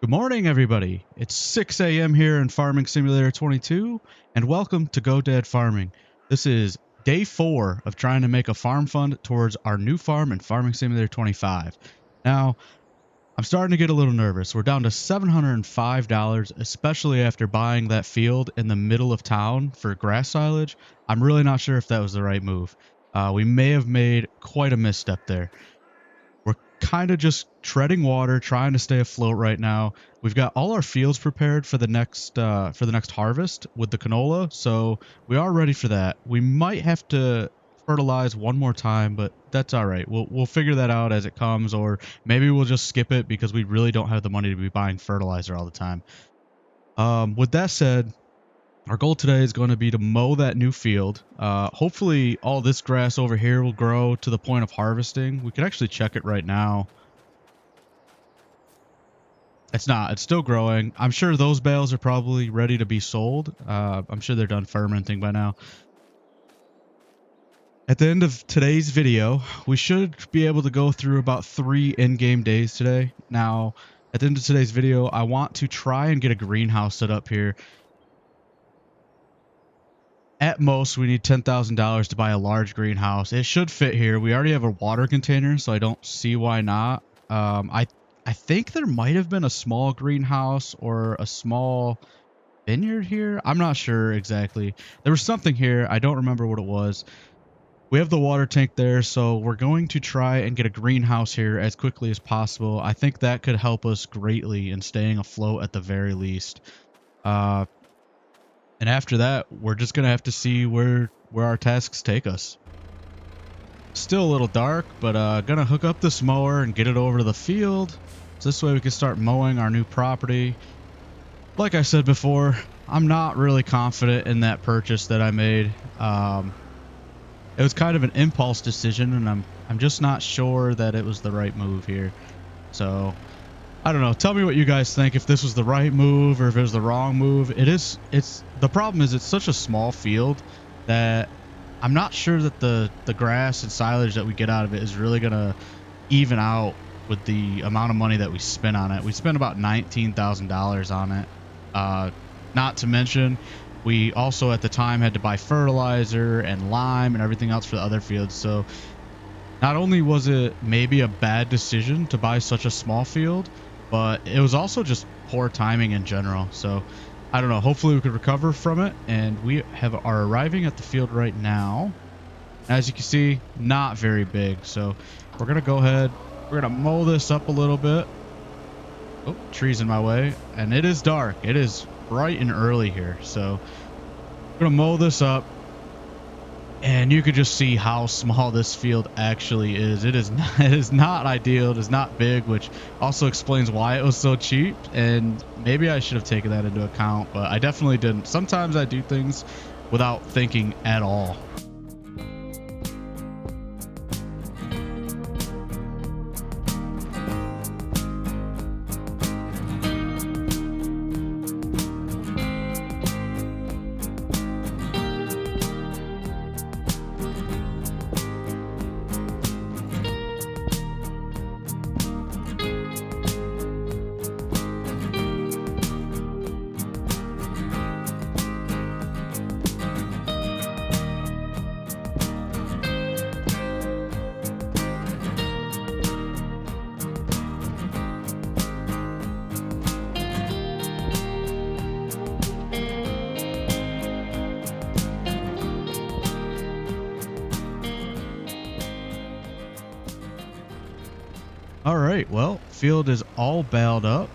Good morning, everybody. It's 6 a.m. here in Farming Simulator 22, and welcome to GoDadFarming. This is day 4 of trying to make a farm fund towards our new farm in Farming Simulator 25. Now, I'm starting to get a little nervous. We're down to $705, especially after buying that field in the middle of town for grass silage. I'm really not sure if that was the right move. We may have made quite a misstep there. We're kind of just treading water, trying to stay afloat right now. We've got all our fields prepared for the next harvest with the canola, so we are ready for that. We might have to fertilize one more time, but that's all right. We'll figure that out as it comes, or maybe we'll just skip it because we really don't have the money to be buying fertilizer all the time. With that said, our goal today is going to be to mow that new field. Hopefully all this grass over here will grow to the point of harvesting. We can actually check it right now. It's not. It's still growing. I'm sure those bales are probably ready to be sold. I'm sure they're done fermenting by now. At the end of today's video, we should be able to go through about 3 in-game days today. Now, at the end of today's video, I want to try and get a greenhouse set up here. At most, we need $10,000 to buy a large greenhouse. It should fit here. We already have a water container, so I don't see why not. I think there might have been a small greenhouse or a small vineyard here. I'm not sure exactly. There was something here. I don't remember what it was. We have the water tank there, so we're going to try and get a greenhouse here as quickly as possible. I think that could help us greatly in staying afloat at the very least. And after that, we're just going to have to see where our tasks take us. Still a little dark, but going to hook up this mower and get it over to the field. So this way we can start mowing our new property. Like I said before, I'm not really confident in that purchase that I made. It was kind of an impulse decision, and I'm just not sure that it was the right move here. So I don't know. Tell me what you guys think, if this was the right move or if it was the wrong move. The problem is it's such a small field that I'm not sure that the grass and silage that we get out of it is really going to even out with the amount of money that we spent on it. We spent about $19,000 on it. Not to mention, we also at the time had to buy fertilizer and lime and everything else for the other fields. So not only was it maybe a bad decision to buy such a small field, but it was also just poor timing in general. So I don't know. Hopefully we could recover from it, and we are arriving at the field right now. As you can see, not very big. So we're gonna go ahead. We're gonna mow this up a little bit. Oh, trees in my way, and it is dark. It is bright and early here, so we're gonna mow this up. And you could just see how small this field actually is. It is not ideal. It is not big, which also explains why it was so cheap. And maybe I should have taken that into account, but I definitely didn't. Sometimes I do things without thinking at all. All right, well, field is all baled up.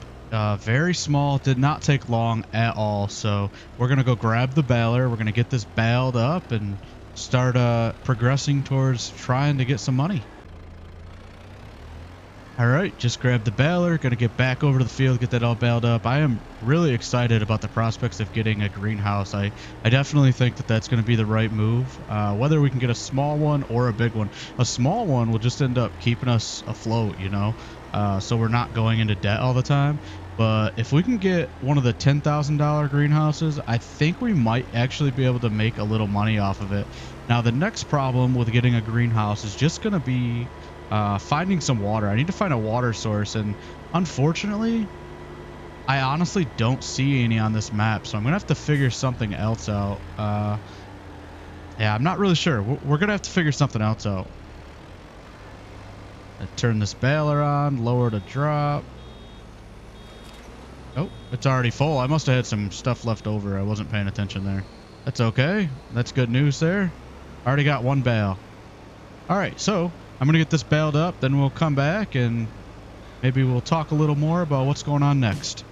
Very small, did not take long at all. So we're gonna go grab the baler. We're gonna get this baled up and start progressing towards trying to get some money. All right, just grabbed the baler. Gonna get back over to the field, get that all baled up. I am really excited about the prospects of getting a greenhouse. I definitely think that that's going to be the right move. Whether we can get a small one or a big one. A small one will just end up keeping us afloat, you know, so we're not going into debt all the time. But if we can get one of the $10,000 greenhouses, I think we might actually be able to make a little money off of it. Now, the next problem with getting a greenhouse is just going to be finding some water. I need to find a water source, and unfortunately I honestly don't see any on this map, so I'm gonna have to figure something else out. Yeah, I'm not really sure. We're gonna have to figure something else out. I turn this baler on, lower the drop. Oh, it's already full. I must have had some stuff left over. I wasn't paying attention there. That's okay. That's good news there. Already got one bale. All right, so I'm going to get this baled up. Then we'll come back and maybe we'll talk a little more about what's going on next.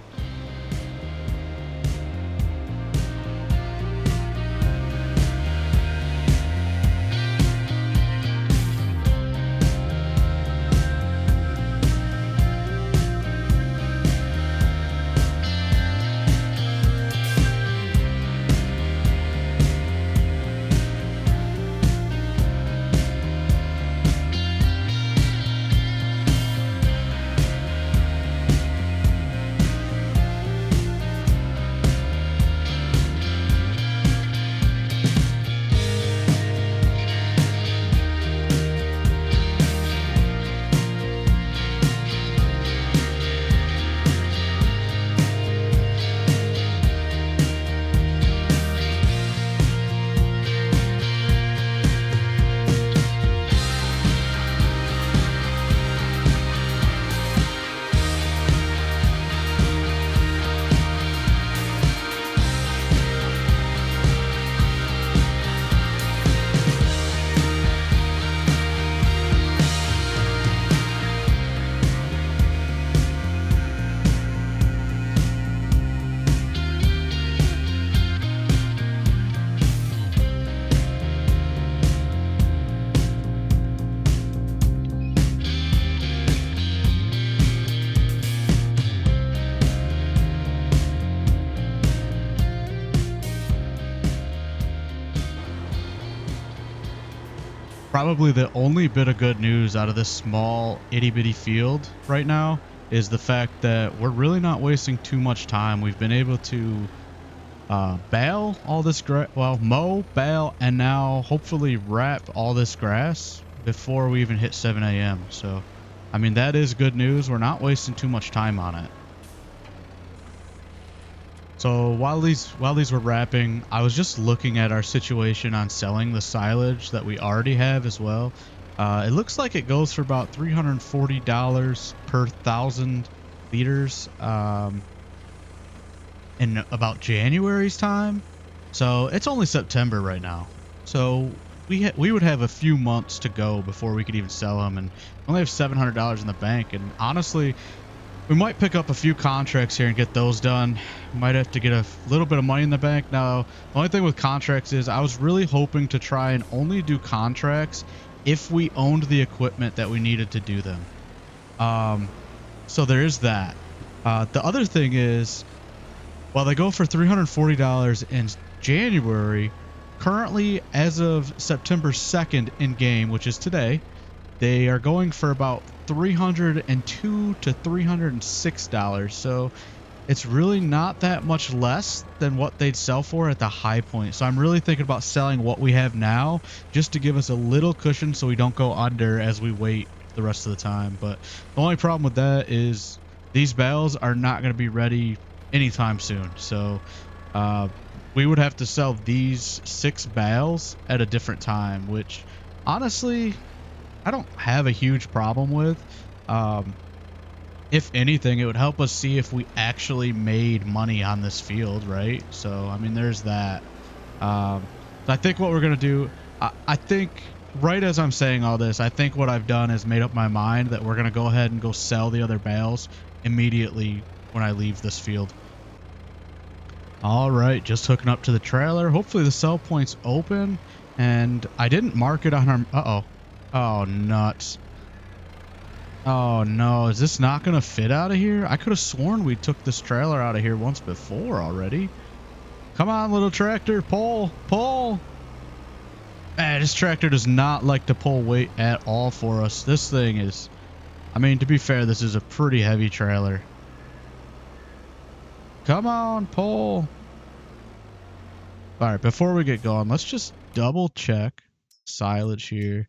Probably the only bit of good news out of this small itty bitty field right now is the fact that we're really not wasting too much time. We've been able to bale all this grass, well, mow, bale, and now hopefully wrap all this grass before we even hit 7 a.m. So, I mean, that is good news. We're not wasting too much time on it. So while these were wrapping, I was just looking at our situation on selling the silage that we already have as well. It looks like it goes for about $340 per 1,000 liters in about January's time. So it's only September right now. So we would have a few months to go before we could even sell them, and only have $700 in the bank. And honestly, we might pick up a few contracts here and get those done. Might have to get a little bit of money in the bank. Now, the only thing with contracts is I was really hoping to try and only do contracts if we owned the equipment that we needed to do them. So there is that. The other thing is, while they go for $340 in January, currently as of September 2nd in game, which is today, they are going for about $302 to $306. So it's really not that much less than what they'd sell for at the high point. So I'm really thinking about selling what we have now just to give us a little cushion so we don't go under as we wait the rest of the time. But the only problem with that is these bales are not going to be ready anytime soon. So we would have to sell these 6 bales at a different time, which honestly I don't have a huge problem with. If anything, it would help us see if we actually made money on this field, right? So, I mean, there's that. I think what we're going to do, I think right as I'm saying all this, I think what I've done is made up my mind that we're going to go ahead and go sell the other bales immediately when I leave this field. All right, just hooking up to the trailer. Hopefully the sell point's open, and I didn't mark it on our... Uh-oh. Oh, nuts. Oh, no. Is this not going to fit out of here? I could have sworn we took this trailer out of here once before already. Come on, little tractor. Pull. Pull. Man, this tractor does not like to pull weight at all for us. This thing is... I mean, to be fair, this is a pretty heavy trailer. Come on, pull. All right, before we get going, let's just double check silage here.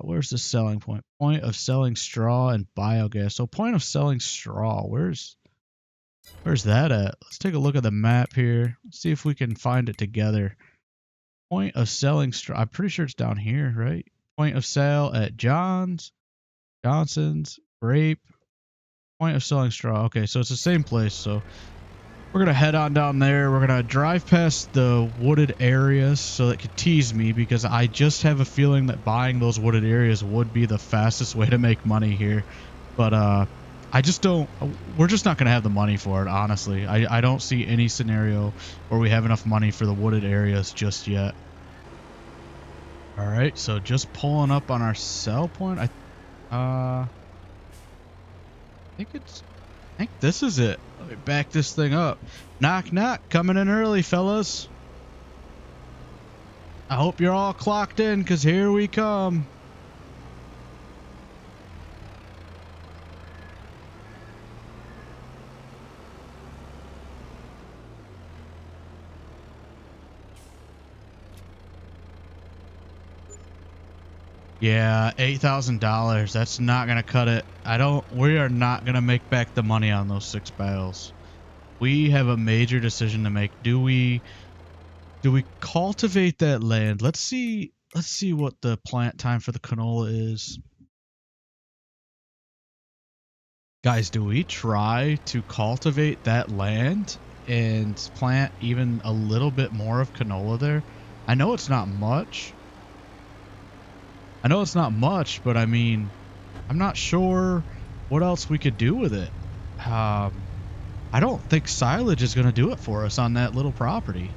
Where's the selling point? Point of selling straw and biogas. So point of selling straw. Where's Where's that at? Let's take a look at the map here. Let's see if we can find it together. Point of selling straw. I'm pretty sure it's down here, right? Point of sale at Johnson's, Grape. Point of selling straw. Okay, so it's the same place. So we're gonna head on down there. We're gonna drive past the wooded areas so that could tease me, because I just have a feeling that buying those wooded areas would be the fastest way to make money here. But I just don't. We're just not gonna have the money for it, honestly. I don't see any scenario where we have enough money for the wooded areas just yet. All right, so just pulling up on our sell point. I think this is it. Let me back this thing up. Knock, knock. Coming in early, fellas. I hope you're all clocked in, because here we come. Yeah, $8,000. That's not going to cut it. We are not going to make back the money on those 6 bales. We have a major decision to make. Do we cultivate that land? Let's see what the plant time for the canola is. Guys, do we try to cultivate that land and plant even a little bit more of canola there? I know it's not much. But I mean, I'm not sure what else we could do with it. I don't think silage is going to do it for us on that little property.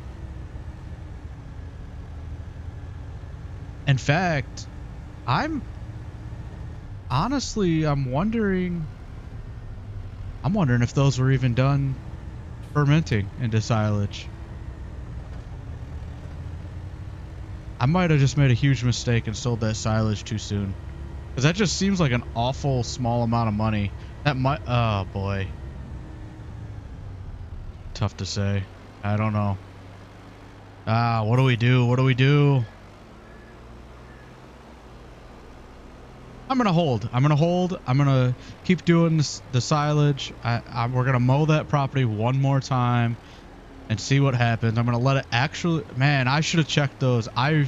In fact, I'm wondering if those were even done fermenting into silage. I might have just made a huge mistake and sold that silage too soon, because that just seems like an awful small amount of money. That might, oh boy. Tough to say. I don't know. What do we do? I'm gonna hold. I'm gonna keep doing the silage. We're gonna mow that property one more time and see what happens. I'm gonna let it actually. Man, I should have checked those. I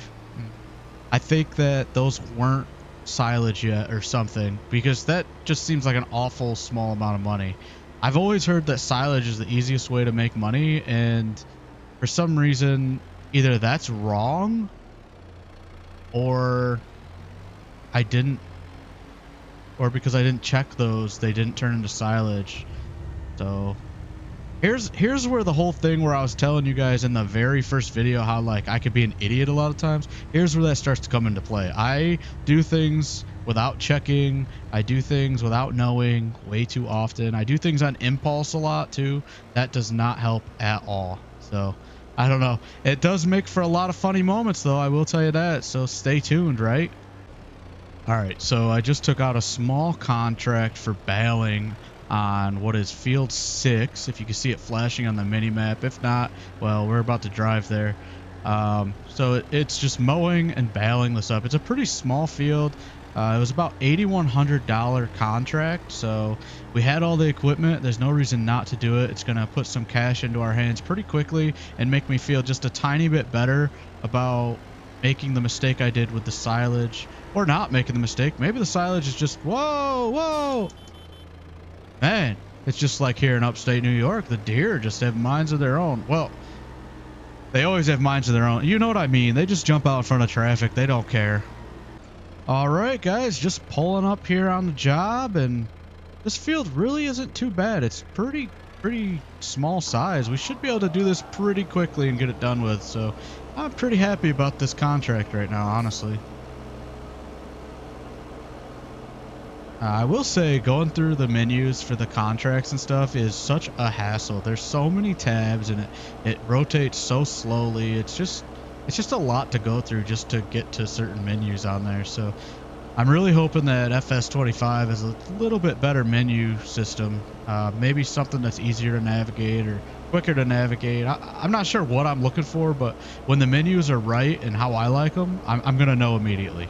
think that those weren't silage yet or something, because that just seems like an awful small amount of money. I've always heard that silage is the easiest way to make money, and for some reason, either that's wrong or because I didn't check those, they didn't turn into silage. So here's where the whole thing where I was telling you guys in the very first video how like I could be an idiot a lot of times. Here's where that starts to come into play. I do things without checking. I do things without knowing way too often. I do things on impulse a lot too. That does not help at all. So I don't know. It does make for a lot of funny moments though, I will tell you that. So stay tuned, right? All right, so I just took out a small contract for baling on what is field 6, if you can see it flashing on the mini map. If not, well, we're about to drive there. So it's just mowing and baling this up. It's a pretty small field. It was about $8,100 contract, so we had all the equipment. There's no reason not to do it. It's going to put some cash into our hands pretty quickly and make me feel just a tiny bit better about making the mistake I did with the silage, or not making the mistake. Maybe the silage is just, whoa, man, it's just like here in upstate New York, the deer just have minds of their own. Well, they always have minds of their own. You know what I mean? They just jump out in front of traffic. They don't care. All right, guys, just pulling up here on the job, and this field really isn't too bad. It's pretty small size. We should be able to do this pretty quickly and get it done with. So I'm pretty happy about this contract right now, honestly. I will say going through the menus for the contracts and stuff is such a hassle. There's so many tabs and it rotates so slowly. It's just a lot to go through just to get to certain menus on there. So I'm really hoping that FS22 is a little bit better menu system. Maybe something that's easier to navigate or quicker to navigate. I'm not sure what I'm looking for, but when the menus are right and how I like them, I'm going to know immediately.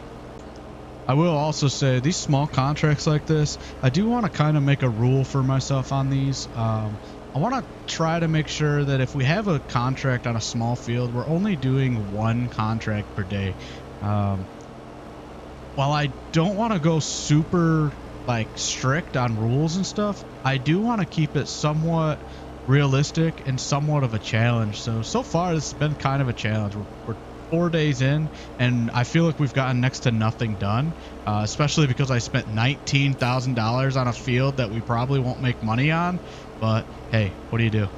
I will also say these small contracts like this, I do want to kind of make a rule for myself on these. I want to try to make sure that if we have a contract on a small field, we're only doing one contract per day. Um, while I don't want to go super like strict on rules and stuff, I do want to keep it somewhat realistic and somewhat of a challenge. So far this has been kind of a challenge. We're 4 days in and I feel like we've gotten next to nothing done, especially because I spent $19,000 on a field that we probably won't make money on. But hey, what do you do?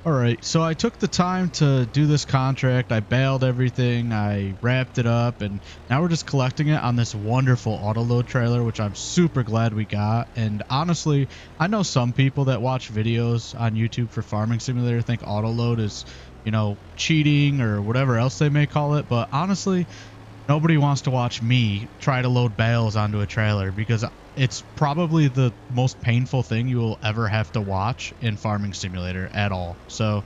All right, so I took the time to do this contract. I baled everything, I wrapped it up, and now we're just collecting it on this wonderful auto load trailer, which I'm super glad we got. And honestly, I know some people that watch videos on YouTube for Farming Simulator think auto load is, you know, cheating or whatever else they may call it. But honestly, nobody wants to watch me try to load bales onto a trailer because it's probably the most painful thing you will ever have to watch in Farming Simulator at all. So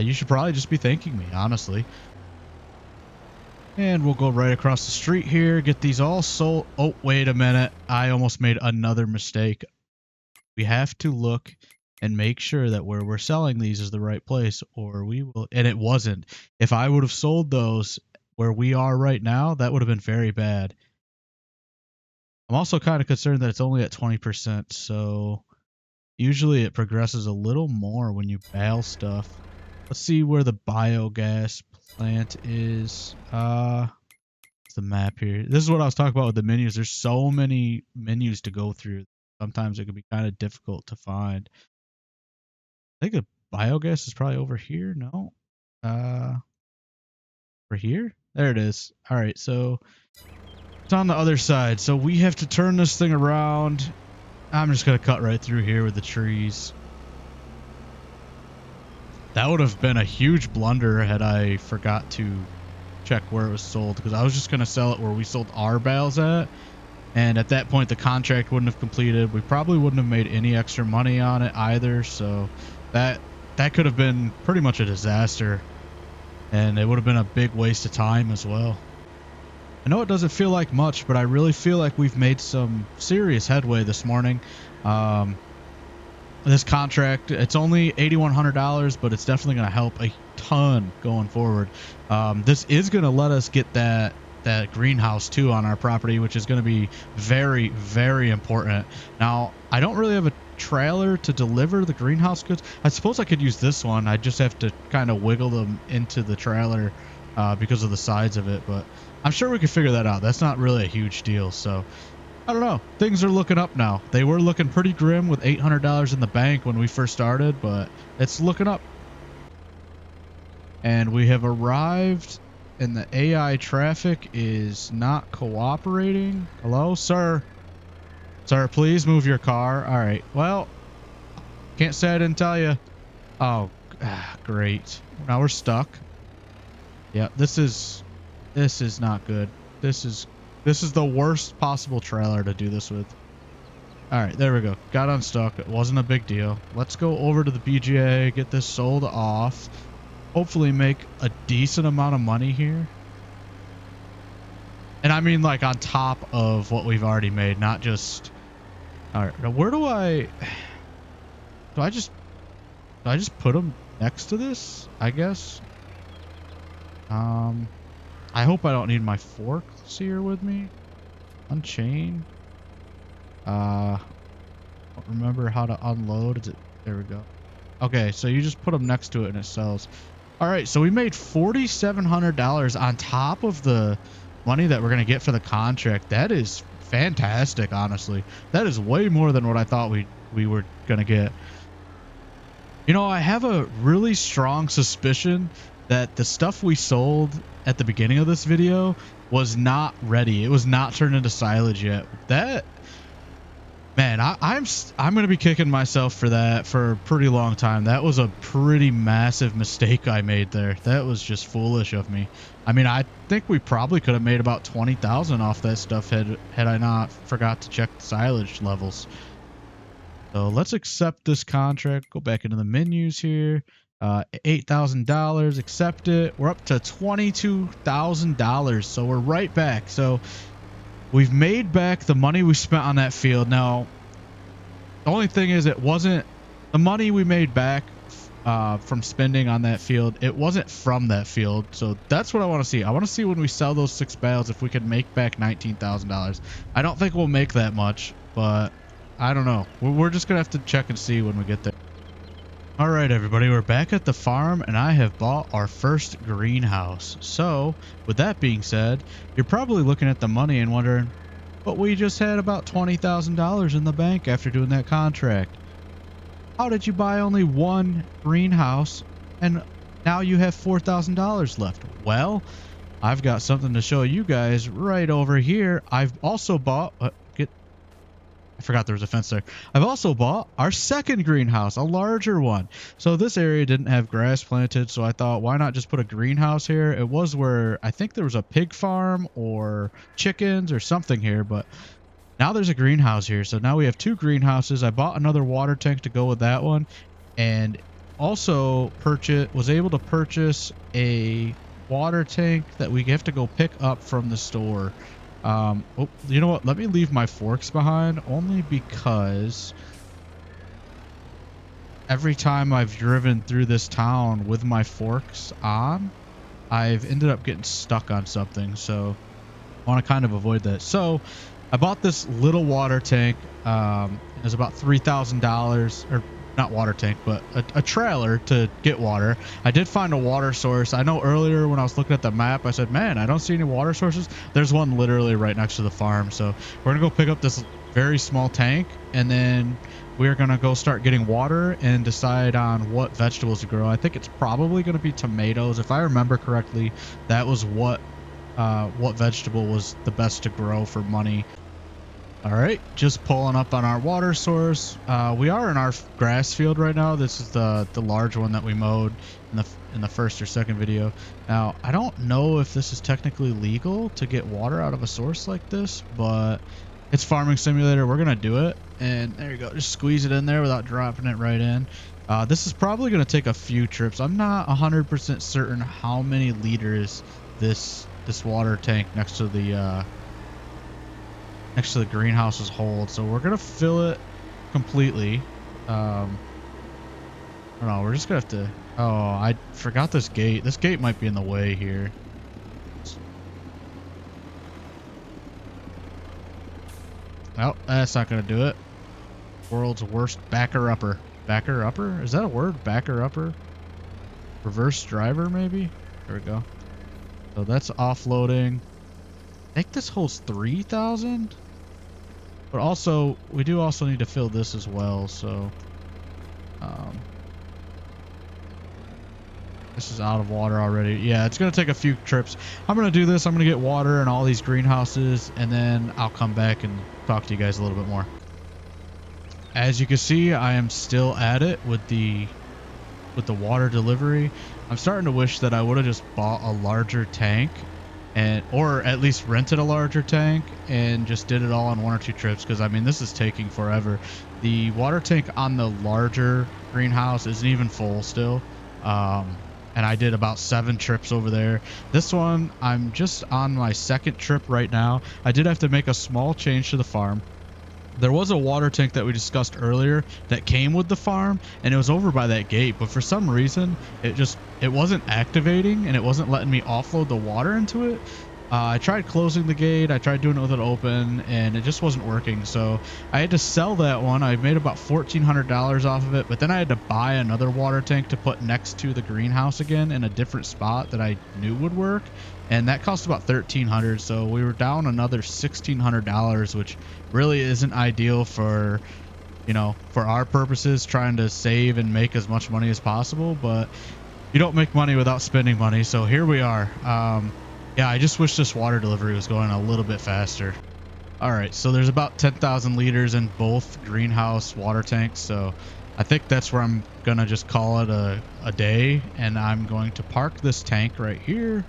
you should probably just be thanking me, honestly. And we'll go right across the street here, get these all sold. Oh, wait a minute. I almost made another mistake. We have to look and make sure that where we're selling these is the right place, or we will. And it wasn't. If I would have sold those where we are right now, that would have been very bad. I'm also kind of concerned that it's only at 20%, so usually it progresses a little more when you bale stuff. Let's see where the biogas plant is. It's the map here. This is what I was talking about with the menus. There's so many menus to go through. Sometimes it can be kind of difficult to find. I think the biogas is probably over here. No. Over here? There it is. All right, so it's on the other side. So we have to turn this thing around. I'm just going to cut right through here with the trees. That would have been a huge blunder had I forgot to check where it was sold, because I was just going to sell it where we sold our bales at. And at that point, the contract wouldn't have completed. We probably wouldn't have made any extra money on it either. So that could have been pretty much a disaster. And it would have been a big waste of time as well. I know it doesn't feel like much, but I really feel like we've made some serious headway this morning. This contract, it's only $8,100, but it's definitely going to help a ton going forward. This is going to let us get that greenhouse too on our property, which is going to be very, very important. Now, I don't really have a trailer to deliver the greenhouse goods. I suppose I could use this one. I just have to kind of wiggle them into the trailer because of the sides of it, but I'm sure we could figure that out. That's not really a huge deal. So I don't know. Things are looking up now. They were looking pretty grim with $800 in the bank when we first started, but it's looking up. And we have arrived, and the AI traffic is not cooperating. Hello, sir? Sir, please move your car. All right. Well, can't say I didn't tell you. Oh, great. Now we're stuck. Yeah, this is not good. This is the worst possible trailer to do this with. All right, there we go. Got unstuck. It wasn't a big deal. Let's go over to the BGA, get this sold off. Hopefully make a decent amount of money here. And I mean like on top of what we've already made, not just... All right, now where do I just put them next to this, I guess? I hope I don't need my forks here with me. Unchain. Don't remember how to unload. Is it? There we go. Okay, so you just put them next to it and it sells. All right, so we made $4,700 on top of the money that we're gonna get for the contract. That is fantastic, honestly. That is way more than what I thought we were gonna get. You know, I have a really strong suspicion that the stuff we sold at the beginning of this video was not ready. It was not turned into silage yet. That, man, I'm going to be kicking myself for that for a pretty long time. That was a pretty massive mistake I made there. That was just foolish of me. I mean, I think we probably could have made about 20,000 off that stuff had I not forgot to check the silage levels. So let's accept this contract. Go back into the menus here. $8,000, accept it. We're up to $22,000, so we're right back. So we've made back the money we spent on that field. Now, the only thing is it wasn't the money we made back from spending on that field. It wasn't from that field. So that's what I want to see. I want to see when we sell those 6 bales if we can make back $19,000. I don't think we'll make that much, but I don't know. We're just going to have to check and see when we get there. All right, everybody, we're back at the farm, and I have bought our first greenhouse. So, with that being said, you're probably looking at the money and wondering, but we just had about $20,000 in the bank after doing that contract. How did you buy only one greenhouse, and now you have $4,000 left? Well, I've got something to show you guys right over here. I've also bought... I forgot there was a fence there. I've also bought our second greenhouse, a larger one. So this area didn't have grass planted, so I thought, why not just put a greenhouse here? It was where I think there was a pig farm or chickens or something here, but now there's a greenhouse here. So now we have 2 greenhouses. I bought another water tank to go with that one, and also was able to purchase a water tank that we have to go pick up from the store. Oh, you know what? Let me leave my forks behind, only because every time I've driven through this town with my forks on, I've ended up getting stuck on something. So I want to kind of avoid that. So I bought this little water tank. It was about $3,000, or not water tank, but a trailer to get water. I did find a water source. I know earlier when I was looking at the map, I said, man, I don't see any water sources. There's one literally right next to the farm. So we're gonna go pick up this very small tank, and then we're gonna go start getting water and decide on what vegetables to grow. I think it's probably gonna be tomatoes. If I remember correctly, that was what vegetable was the best to grow for money. All right, just pulling up on our water source. We are in our grass field right now. This is the large one that we mowed in the first or second video. Now, I don't know if this is technically legal to get water out of a source like this, but it's Farming Simulator. We're gonna do it, and there you go. Just squeeze it in there without dropping it right in. This is probably gonna take a few trips. I'm not 100% certain how many liters this water tank next to the greenhouses hold, so we're gonna fill it completely. I don't know, we're just gonna have to... Oh, I forgot this gate. This gate might be in the way here. Oh, that's not gonna do it. World's worst backer-upper. Backer-upper? Is that a word? Backer-upper? Reverse driver, maybe? There we go. So that's offloading. I think this holds 3,000. But also, we do also need to fill this as well, so this is out of water already. Yeah, it's going to take a few trips. I'm going to do this. I'm going to get water in all these greenhouses, and then I'll come back and talk to you guys a little bit more. As you can see, I am still at it with the water delivery. I'm starting to wish that I would have just bought a larger tank, or at least rented a larger tank and just did it all on 1 or 2 trips, because I mean, this is taking forever. The water tank on the larger greenhouse isn't even full still, and I did about 7 trips over there. This one, I'm just on my 2nd trip right now. I did have to make a small change to the farm. There was a water tank that we discussed earlier that came with the farm, and it was over by that gate, but for some reason it wasn't activating, and it wasn't letting me offload the water into it. I tried closing the gate, I tried doing it with it open, and it just wasn't working. So I had to sell that one. I made about $1,400 off of it, but then I had to buy another water tank to put next to the greenhouse again in a different spot that I knew would work, and that cost about $1,300. So we were down another $1,600, which really isn't ideal for, you know, for our purposes, trying to save and make as much money as possible. But you don't make money without spending money, so here we are. Yeah, I just wish this water delivery was going a little bit faster. All right, so there's about 10,000 liters in both greenhouse water tanks, so I think that's where I'm gonna just call it a day, and I'm going to park this tank right here,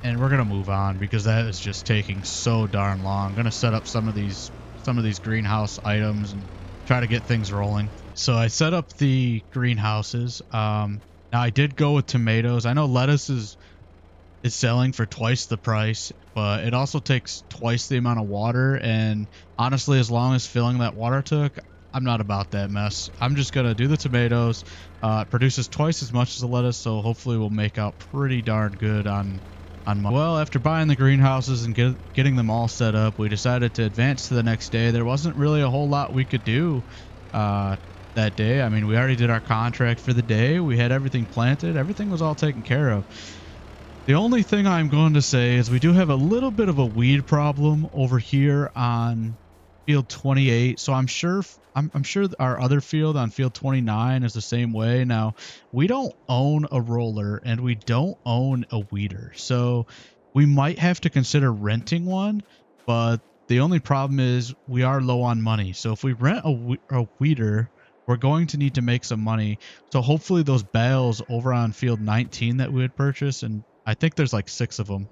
and we're gonna move on because that is just taking so darn long. I'm gonna set up some of these greenhouse items and try to get things rolling. So I set up the greenhouses. Now I did go with tomatoes. I know lettuce is selling for twice the price, but it also takes twice the amount of water. And honestly, as long as filling that water took, I'm not about that mess. I'm just gonna do the tomatoes. It produces twice as much as the lettuce, so hopefully we'll make out pretty darn good on money. Well, after buying the greenhouses and getting them all set up, we decided to advance to the next day. There wasn't really a whole lot we could do that day. I mean, we already did our contract for the day. We had everything planted. Everything was all taken care of. The only thing I'm going to say is we do have a little bit of a weed problem over here on field 28. So I'm sure our other field on field 29 is the same way. Now, we don't own a roller and we don't own a weeder. So we might have to consider renting one, but the only problem is we are low on money. So if we rent a weeder, we're going to need to make some money. So hopefully those bales over on field 19 that we would purchase, and I think there's like 6 of them.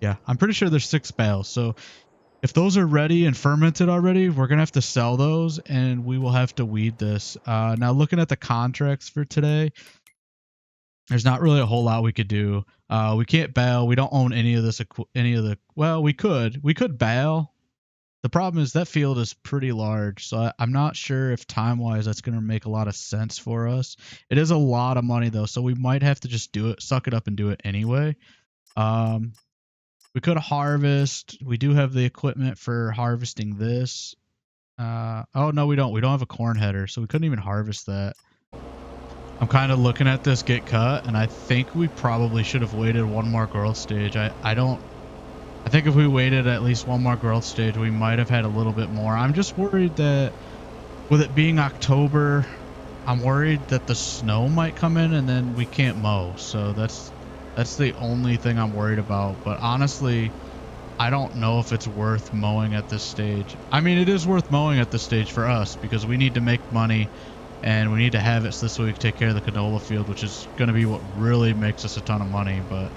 Yeah, I'm pretty sure there's 6 bales. So if those are ready and fermented already, we're going to have to sell those and we will have to weed this. Now looking at the contracts for today, there's not really a whole lot we could do. We can't bale. We don't own any of this, well, we could bale. The problem is that field is pretty large, so I'm not sure if time-wise that's going to make a lot of sense for us. It is a lot of money, though, so we might have to just do it, suck it up and do it anyway. We could harvest. We do have the equipment for harvesting this. Oh, no, we don't. We don't have a corn header, so we couldn't even harvest that. I'm kind of looking at this get cut, and I think we probably should have waited one more growth stage. I think if we waited at least one more growth stage, we might have had a little bit more. I'm just worried that with it being October, I'm worried that the snow might come in and then we can't mow. So that's the only thing I'm worried about. But honestly, I don't know if it's worth mowing at this stage. I mean, it is worth mowing at this stage for us because we need to make money and we need to have it so this way we can take care of the canola field, which is going to be what really makes us a ton of money. But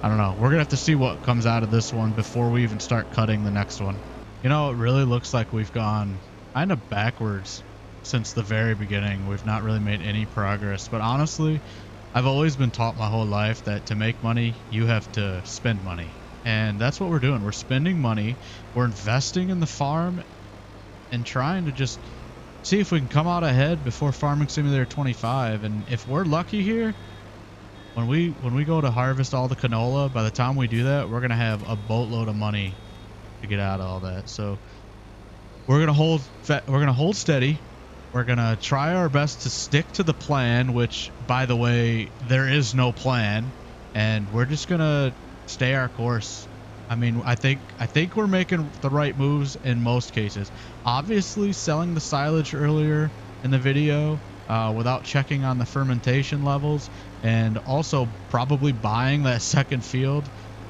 I don't know. We're going to have to see what comes out of this one before we even start cutting the next one. You know, it really looks like we've gone kind of backwards since the very beginning. We've not really made any progress. But honestly, I've always been taught my whole life that to make money, you have to spend money. And that's what we're doing. We're spending money. We're investing in the farm and trying to just see if we can come out ahead before Farming Simulator 25. And if we're lucky here, when we go to harvest all the canola, by the time we do that, we're gonna have a boatload of money to get out of all that. So we're gonna hold steady. We're gonna try our best to stick to the plan, which, by the way, there is no plan, and we're just gonna stay our course. I mean, I think we're making the right moves in most cases. Obviously, selling the silage earlier in the video without checking on the fermentation levels, and also probably buying that second field.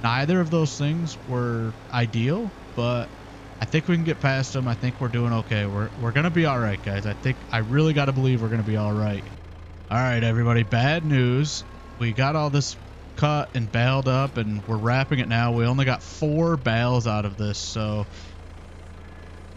Neither of those things were ideal, but I think we can get past them. I think we're doing okay. We're gonna be all right, guys. I really got to believe we're gonna be all right. All right, everybody. Bad news. We got all this cut and baled up, and we're wrapping it now. We only got 4 bales out of this, so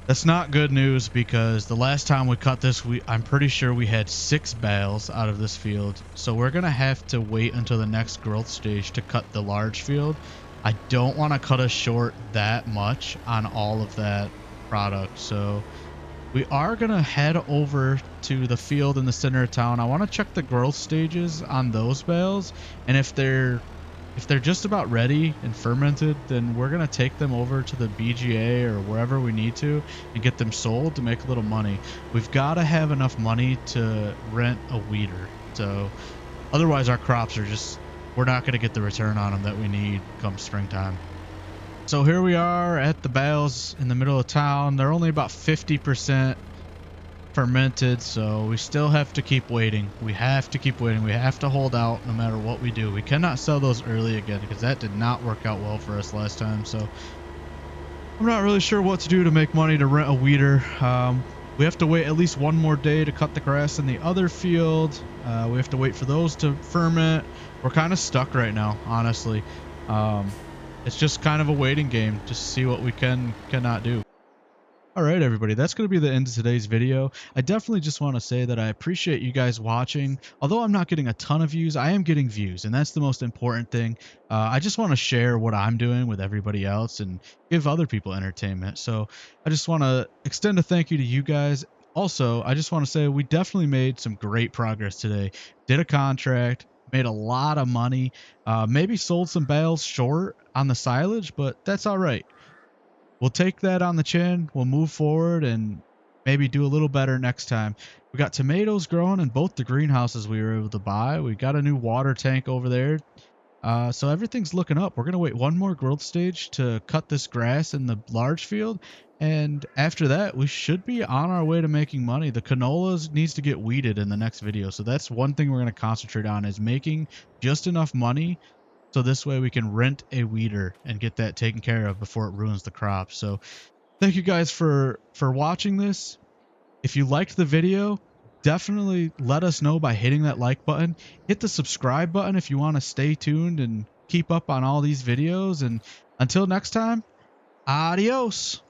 that's not good news because the last time we cut this, I'm pretty sure we had 6 bales out of this field. So we're going to have to wait until the next growth stage to cut the large field. I don't want to cut us short that much on all of that product. So we are going to head over to the field in the center of town. I want to check the growth stages on those bales. And if they're just about ready and fermented, then we're going to take them over to the BGA or wherever we need to and get them sold to make a little money. We've got to have enough money to rent a weeder. So otherwise our crops are we're not going to get the return on them that we need come springtime. So here we are at the bales in the middle of town. They're only about 50% fermented, so we still have to keep waiting. We have to keep waiting. We have to hold out no matter what we do. We cannot sell those early again because that did not work out well for us last time. So I'm not really sure what to do to make money to rent a weeder. We have to wait at least one more day to cut the grass in the other field. We have to wait for those to ferment. We're kind of stuck right now, honestly. It's just kind of a waiting game to see what we cannot do. All right, everybody, that's going to be the end of today's video. I definitely just want to say that I appreciate you guys watching. Although I'm not getting a ton of views, I am getting views, and that's the most important thing. I just want to share what I'm doing with everybody else and give other people entertainment. So I just want to extend a thank you to you guys. Also, I just want to say we definitely made some great progress today. Did a contract, made a lot of money, maybe sold some bales short on the silage, but that's all right. We'll take that on the chin. We'll move forward and maybe do a little better next time. We got tomatoes growing in both the greenhouses we were able to buy. We got a new water tank over there. So everything's looking up. We're going to wait one more growth stage to cut this grass in the large field. And after that, we should be on our way to making money. The canolas needs to get weeded in the next video. So that's one thing we're going to concentrate on is making just enough money so this way we can rent a weeder and get that taken care of before it ruins the crop. So thank you guys for watching this. If you liked the video, definitely let us know by hitting that like button. Hit the subscribe button if you want to stay tuned and keep up on all these videos. And until next time, adios.